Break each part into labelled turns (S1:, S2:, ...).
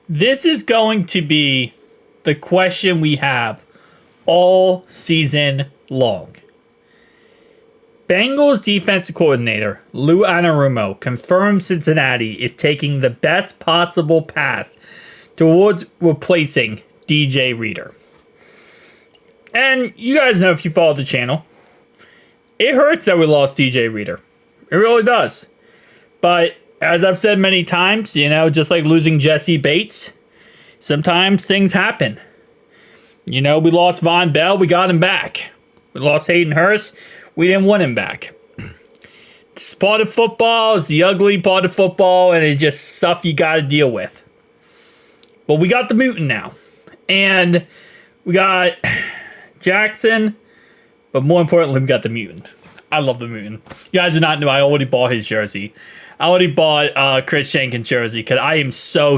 S1: This is going to be the question we have all season long. Bengals defensive coordinator Lou Aunarumo confirmed Cincinnati is taking the best possible path towards replacing DJ Reader. And you guys know, if you follow the channel, it hurts that we lost DJ Reader. It really does. But as I've said many times, just like losing Jesse Bates, sometimes things happen. We lost Von Bell, we got him back. We lost Hayden Hurst, we didn't want him back. It's part of football, it's the ugly part of football, and it's just stuff you got to deal with. But we got the mutant now. And we got Jackson, but more importantly, we got the mutant. I love the mutant. You guys do not know, I already bought his jersey. I already bought Chris Jenkins' jersey because I am so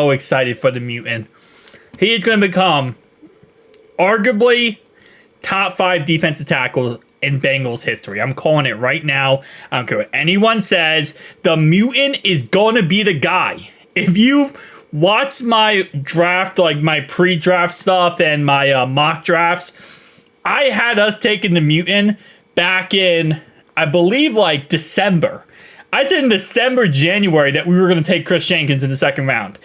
S1: excited for the mutant. He is going to become arguably top 5 defensive tackle in Bengals history. I'm calling it right now. I don't care what anyone says. The mutant is going to be the guy. If you watched my draft, like my pre-draft stuff and my mock drafts, I had us taking the mutant back in, I believe, like December. I said in December, January that we were going to take Chris Jenkins in the second round.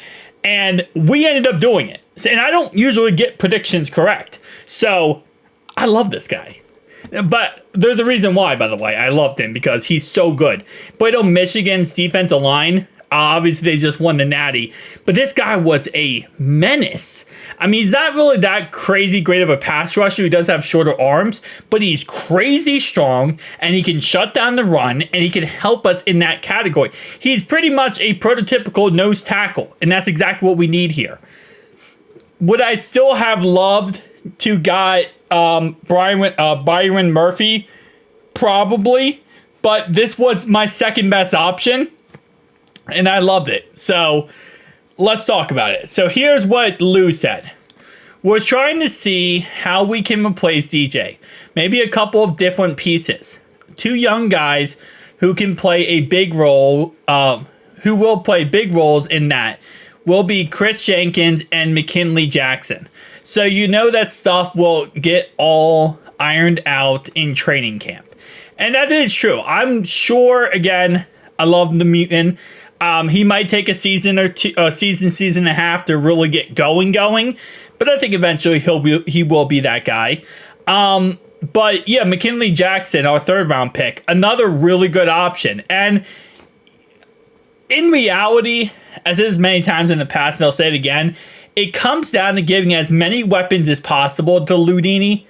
S1: And we ended up doing it. And I don't usually get predictions correct. So I love this guy. But there's a reason why, by the way. I loved him because he's so good. But Michigan's defensive line, obviously they just won the Natty. But this guy was a menace. I mean, he's not really that crazy great of a pass rusher. He does have shorter arms. But he's crazy strong. And he can shut down the run. And he can help us in that category. He's pretty much a prototypical nose tackle. And that's exactly what we need here. Would I still have loved to got Byron Murphy? Probably. But this was my second best option. And I loved it. So let's talk about it. So here's what Lou said. We're trying to see how we can replace DJ. Maybe a couple of different pieces. 2 young guys who can play a big role, who will play big roles in that, will be Chris Jenkins and McKinley Jackson. So that stuff will get all ironed out in training camp. And that is true. I'm sure, again, I love the mutant. He might take a season or two, season and a half to really get going. But I think eventually he will be that guy. But yeah, McKinley Jackson, our 3rd round pick, another really good option. And in reality, as it is many times in the past, and I'll say it again, it comes down to giving as many weapons as possible to Ludini,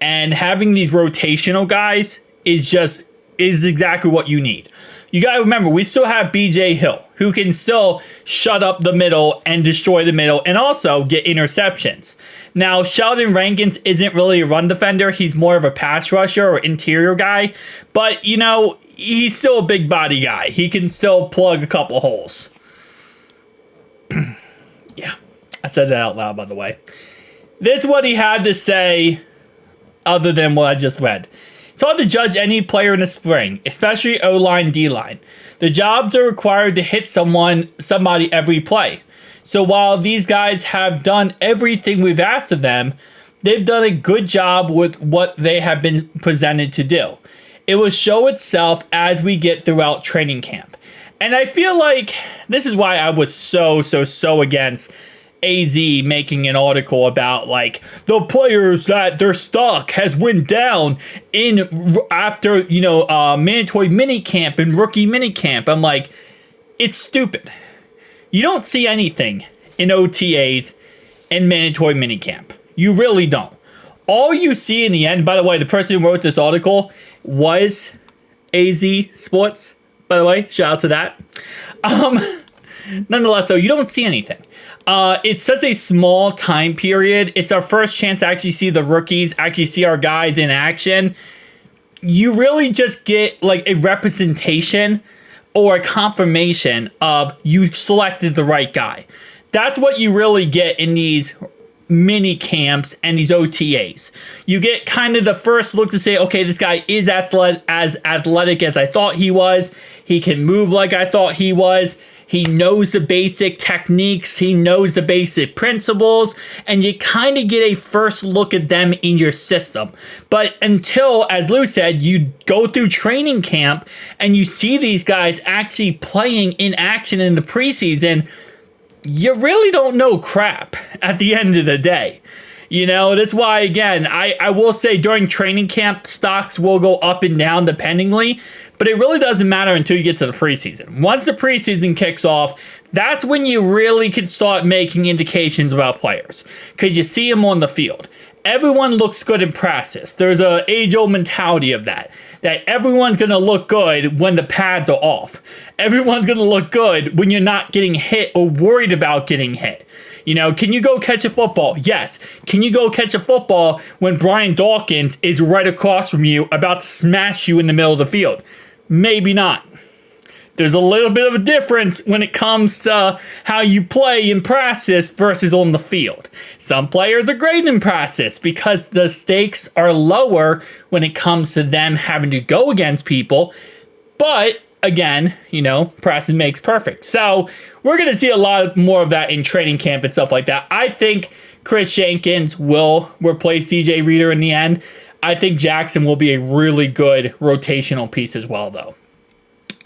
S1: and having these rotational guys is exactly what you need. You got to remember, we still have BJ Hill, who can still shut up the middle and destroy the middle and also get interceptions. Now, Sheldon Rankins isn't really a run defender. He's more of a pass rusher or interior guy. But, he's still a big body guy. He can still plug a couple holes. Yeah, I said that out loud, by the way. This is what he had to say other than what I just read. It's hard to judge any player in the spring, especially O-line, D-line. The jobs are required to hit somebody every play. So while these guys have done everything we've asked of them, they've done a good job with what they have been presented to do. It will show itself as we get throughout training camp. And I feel like this is why I was so against AZ making an article about like the players that their stock has went down after mandatory minicamp and rookie minicamp. I'm like, it's stupid. You don't see anything in OTAs and mandatory minicamp. You really don't. All you see in the end, by the way, the person who wrote this article was AZ Sports. By the way, shout out to that. Nonetheless, though, you don't see anything. It's such a small time period. It's our first chance to actually see the rookies, actually see our guys in action. You really just get like a representation or a confirmation of you selected the right guy. That's what you really get in these mini camps and these OTAs. You get kind of the first look to say, okay, this guy is as athletic as I thought he was. He can move like I thought he was. He knows the basic techniques. He knows the basic principles. And you kind of get a first look at them in your system. But until, as Lou said, you go through training camp and you see these guys actually playing in action in the preseason, you really don't know crap at the end of the day. That's why, again, I will say during training camp, stocks will go up and down dependingly, but it really doesn't matter until you get to the preseason. Once the preseason kicks off, that's when you really can start making indications about players, because you see them on the field. Everyone looks good in practice. There's an age-old mentality of that everyone's going to look good when the pads are off. Everyone's going to look good when you're not getting hit or worried about getting hit. Can you go catch a football? Yes. Can you go catch a football when Brian Dawkins is right across from you about to smash you in the middle of the field? Maybe not. There's a little bit of a difference when it comes to how you play in practice versus on the field. Some players are great in practice because the stakes are lower when it comes to them having to go against people. But again, practice makes perfect. So we're going to see a lot more of that in training camp and stuff like that. I think Chris Jenkins will replace DJ Reader in the end. I think Jackson will be a really good rotational piece as well, though.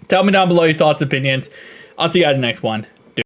S1: Tell me down below your thoughts, opinions. I'll see you guys in the next one.